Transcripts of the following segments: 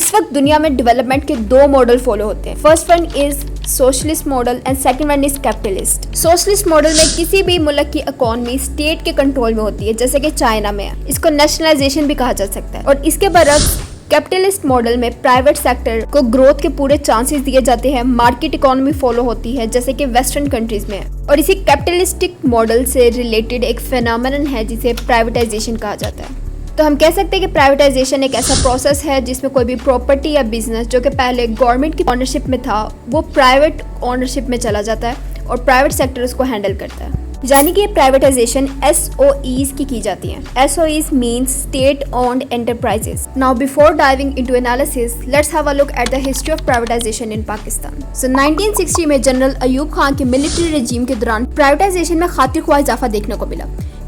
इस वक्त दुनिया में डेवलपमेंट के दो मॉडल फॉलो होते हैं। First one is socialist model and second one is capitalist. Socialist model में किसी भी मुल्क की इकोनॉमी स्टेट के कंट्रोल में होती है, जैसे कि चाइना में है। इसको नेशनलाइजेशन भी कहा जा सकता है। और इसके बरक्स कैपिटलिस्ट मॉडल में प्राइवेट सेक्टर को ग्रोथ के पूरे चांसेस दिए जाते हैं। मार्केट इकोनॉमी फॉलो होती है, जैसे कि वेस्टर्न कंट्रीज में है। और इसी कैपिटलिस्टिक मॉडल से रिलेटेड एक फेनोमेनन है जिसे प्राइवेटाइजेशन कहा जाता है। तो हम कह सकते हैं कि प्राइवेटाइजेशन एक ऐसा प्रोसेस है जिसमें कोई भी प्रॉपर्टी या बिजनेस जो कि पहले गवर्नमेंट की ओनरशिप में था, वो प्राइवेट ओनरशिप में चला जाता है और प्राइवेट सेक्टर उसको हैंडल करता है। यानी कि प्राइवेटाइजेशन SOEs की जाती है। SOEs means state owned enterprises. Now before diving into analysis, let's have a look at the history of privatization in Pakistan. So 1960 में जनरल अयूब खान के मिलिट्री रेजिम के दौरान प्राइवेटाइजेशन में खातिर ख्वाह इजाफा देखने को मिला,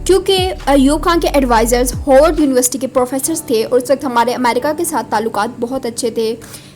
क्योंकि अयूब खान के एडवाइजर्स हार्वर्ड यूनिवर्सिटी के प्रोफेसर्स थे और उस वक्त हमारे अमेरिका के साथ ताल्लुकात बहुत अच्छे थे,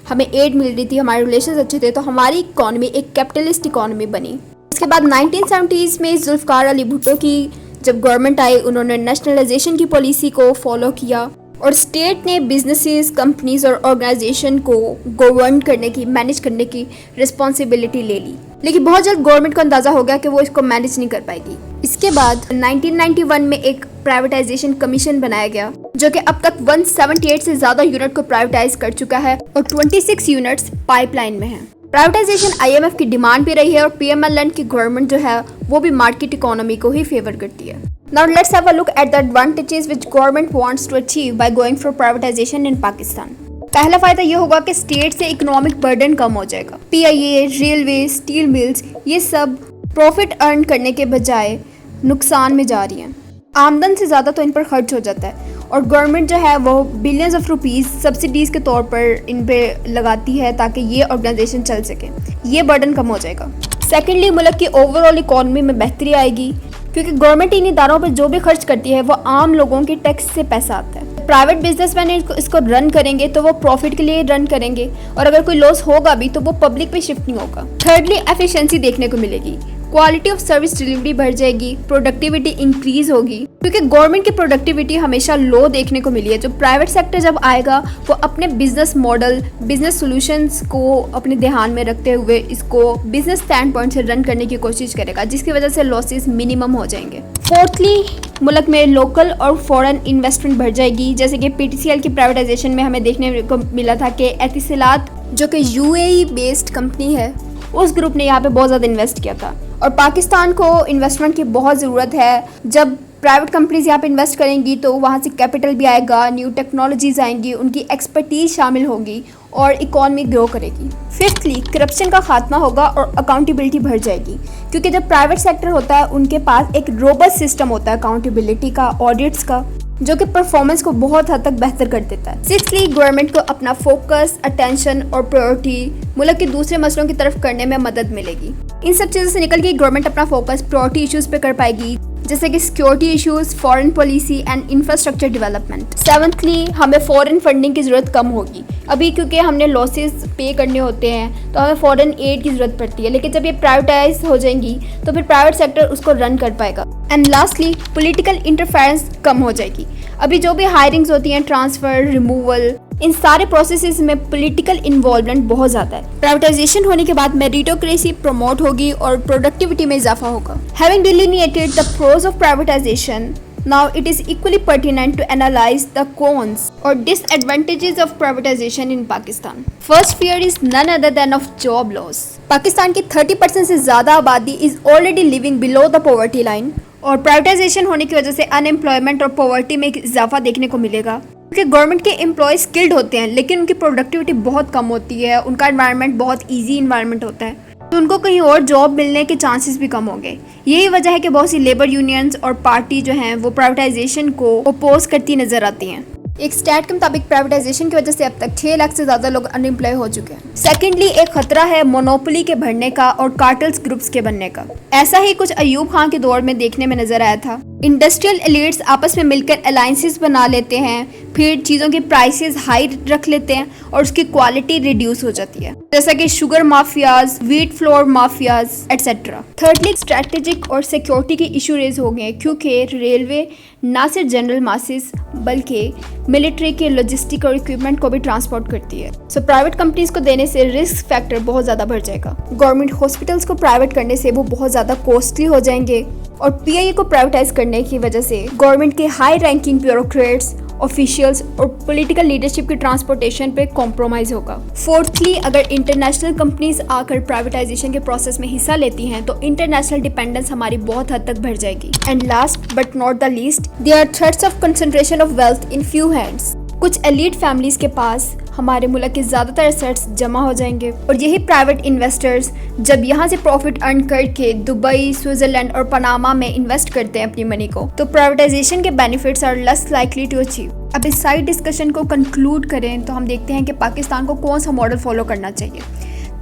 हमें एड मिल रही थी, हमारे रिलेशंस अच्छे थे, तो हमारी इकॉनमी एक कैपिटलिस्ट इकॉनमी बनी। इसके बाद 1970s में जुल्फ़िकार अली भुट्टो की जब गवर्नमेंट आई, उन्होंने नेशनलाइजेशन की पॉलिसी को फॉलो किया और स्टेट ने बिजनेसेस, कंपनीज और ऑर्गेनाइजेशन को गवर्न करने की, मैनेज करने की रिस्पॉन्सिबिलिटी ले ली। लेकिन बहुत जल्द गवर्नमेंट को अंदाजा हो गया कि वो इसको मैनेज नहीं कर पाएगी। इसके बाद 1991 में एक प्राइवेटाइजेशन कमीशन बनाया गया, जो कि अब तक 178 से ज्यादा यूनिट को प्राइवेटाइज कर चुका है और 26 यूनिट्स पाइपलाइन में हैं। प्राइवेटाइजेशन IMF की डिमांड भी रही है और PMLN की गवर्नमेंट जो है वो भी मार्केट इकोनॉमी को ही फेवर करती है। Now let's have a look at the advantages which government wants to achieve by going for privatization in Pakistan. पहला फायदा ये होगा कि स्टेट से इकोनॉमिक बर्डन कम हो जाएगा। PIA, रेलवे, स्टील मिल्स, ये सब प्रॉफिट अर्न करने के बजाय नुकसान में जा रही हैं। आमदन से ज़्यादा तो इन पर खर्च हो जाता है और गवर्नमेंट जो है वो बिलियंस ऑफ रुपीस सब्सिडीज़ के तौर पर इन पे लगाती है ताकि ये ऑर्गेनाइजेशन चल सके। ये बर्डन कम हो जाएगा। सेकेंडली, मुल्क की ओवरऑल इकॉनमी में बेहतरी आएगी, क्योंकि गवर्नमेंट इन इदारों पर जो भी खर्च करती है वो आम लोगों के टैक्स से पैसा आता है। प्राइवेट बिजनेसमैन इसको रन करेंगे तो वो प्रॉफिट के लिए रन करेंगे और अगर कोई लॉस होगा भी तो वो पब्लिक पे शिफ्ट नहीं होगा। थर्डली, एफिशिएंसी देखने को मिलेगी, क्वालिटी ऑफ सर्विस डिलीवरी बढ़ जाएगी, प्रोडक्टिविटी इंक्रीज होगी, क्योंकि गवर्नमेंट की प्रोडक्टिविटी हमेशा लो देखने को मिली है। जो प्राइवेट सेक्टर जब आएगा वो अपने बिजनेस मॉडल, बिजनेस सॉल्यूशंस को अपने ध्यान में रखते हुए इसको बिजनेस स्टैंड पॉइंट से रन करने की कोशिश करेगा, जिसकी वजह से लॉसेस मिनिमम हो जाएंगे। फोर्थली, मुल्क में लोकल और फॉरेन इन्वेस्टमेंट बढ़ जाएगी, जैसे कि PTCL की प्राइवेटाइजेशन में हमें देखने को मिला था कि एतिसलात जो कि UAE बेस्ड कंपनी है, उस ग्रुप ने यहाँ पे बहुत ज़्यादा इन्वेस्ट किया था और पाकिस्तान को इन्वेस्टमेंट की बहुत ज़रूरत है। जब प्राइवेट कंपनीज यहाँ पे इन्वेस्ट करेंगी तो वहाँ से कैपिटल भी आएगा, न्यू टेक्नोलॉजीज आएंगी, उनकी एक्सपर्टीज शामिल होगी और इकॉनमी ग्रो करेगी। फिफ्थली, करप्शन का खात्मा होगा और अकाउंटेबिलिटी बढ़ जाएगी, क्योंकि जब प्राइवेट सेक्टर होता है उनके पास एक रोबस्ट सिस्टम होता है अकाउंटेबिलिटी का, ऑडिट्स का, जो कि परफॉर्मेंस को बहुत हद तक बेहतर कर देता है। सिक्सथली, गवर्नमेंट को अपना फोकस, अटेंशन और प्रायोरिटी मुल्क के दूसरे मसलों की तरफ करने में मदद मिलेगी। इन सब चीज़ों से निकल के गवर्नमेंट अपना फोकस प्रायोरिटी इश्यूज पे कर पाएगी, जैसे कि security issues, foreign policy and infrastructure development. Seventhly, हमें फॉरेन फंडिंग की ज़रूरत कम होगी अभी, क्योंकि हमने लॉसेस पे करने होते हैं तो हमें फॉरेन एड की ज़रूरत पड़ती है, लेकिन जब ये प्राइवेटाइज हो जाएंगी तो फिर प्राइवेट सेक्टर उसको रन कर पाएगा। एंड लास्टली, पॉलिटिकल इंटरफेरेंस कम हो जाएगी। अभी जो भी हायरिंग्स होती हैं, ट्रांसफ़र, रिमूवल, इन सारे प्रोसेसेस में पॉलिटिकल इन्वॉल्वमेंट बहुत ज़्यादा है। प्राइवेटाइजेशन होने के बाद मेरिटोक्रेसी प्रमोट होगी और प्रोडक्टिविटी में इजाफा होगा। Having delineated the pros of privatization, now it is equally pertinent to analyze the cons or disadvantages of privatization in Pakistan. First fear is none other than of job loss. Pakistan की 30% से ज़्यादा आबादी is already living below the poverty line और privatisation होने की वजह से unemployment और पॉवर्टी में इजाफा देखने को मिलेगा, क्योंकि गवर्नमेंट के एम्प्लॉय स्किल्ड होते हैं लेकिन उनकी प्रोडक्टिविटी बहुत कम होती है, उनका एनवायरनमेंट बहुत ईजी एनवायरनमेंट होता है, तो उनको कहीं और जॉब मिलने के चांसेस भी कम होंगे। यही वजह है कि बहुत सी लेबर यूनियंस और पार्टी जो हैं वो प्राइवेटाइजेशन को अपोज करती नजर आती हैं। एक स्टैट के मुताबिक प्राइवेटाइजेशन की वजह से अब तक 6 लाख से ज़्यादा लोग अनएम्प्लॉय हो चुके हैं। सेकेंडली, एक खतरा है मोनोपोली के बढ़ने का और कार्टल्स ग्रुप्स के बनने का। ऐसा ही कुछ अयूब खान के दौर में देखने में नजर आया था। इंडस्ट्रियल एलिट्स आपस में मिलकर अलायंसेस बना लेते हैं, फिर चीज़ों की प्राइसेस हाई रख लेते हैं और उसकी क्वालिटी रिड्यूस हो जाती है, जैसा कि sugar mafias, wheat flour mafias etcetera. Thirdly, strategic और सिक्योरिटी के इशू रेज हो गए क्योंकि रेलवे ना सिर्फ जनरल मासेस बल्कि मिलिट्री के लॉजिस्टिक और इक्विपमेंट को भी ट्रांसपोर्ट करती है। सो प्राइवेट कंपनीज को देने से रिस्क फैक्टर बहुत ज़्यादा बढ़ जाएगा। गवर्नमेंट हॉस्पिटल्स को प्राइवेट करने से वो बहुत ज़्यादा कॉस्टली हो जाएंगे और पीआईए को प्राइवेटाइज करने की वजह से गवर्नमेंट के हाई रैंकिंग ब्यूरोक्रेट्स, ऑफिशियल्स और पॉलिटिकल लीडरशिप की ट्रांसपोर्टेशन पे कॉम्प्रोमाइज होगा। फोर्थली, अगर इंटरनेशनल कंपनीज आकर प्राइवेटाइजेशन के प्रोसेस में हिस्सा लेती हैं तो इंटरनेशनल डिपेंडेंस हमारी बहुत हद तक बढ़ जाएगी। And last but not the least, there are threats of concentration of wealth in few hands. कुछ एलीट फैमिलीज के पास हमारे मुल्क के ज़्यादातर एसेट्स जमा हो जाएंगे और यही प्राइवेट इन्वेस्टर्स जब यहाँ से प्रॉफिट अर्न करके दुबई, स्विट्जरलैंड और पनामा में इन्वेस्ट करते हैं अपनी मनी को, तो प्राइवेटाइजेशन के benefits are less likely to achieve. अब इस साइड डिस्कशन को कंक्लूड करें तो हम देखते हैं कि पाकिस्तान को कौन सा मॉडल फॉलो करना चाहिए।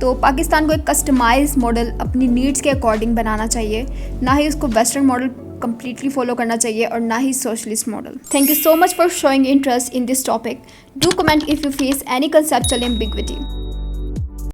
तो पाकिस्तान को एक कस्टमाइज मॉडल अपनी नीड्स के अकॉर्डिंग बनाना चाहिए, ना ही उसको वेस्टर्न मॉडल completely follow करना चाहिए और ना ही socialist model. Thank you so much for showing interest in this topic. Do comment if you face any conceptual ambiguity.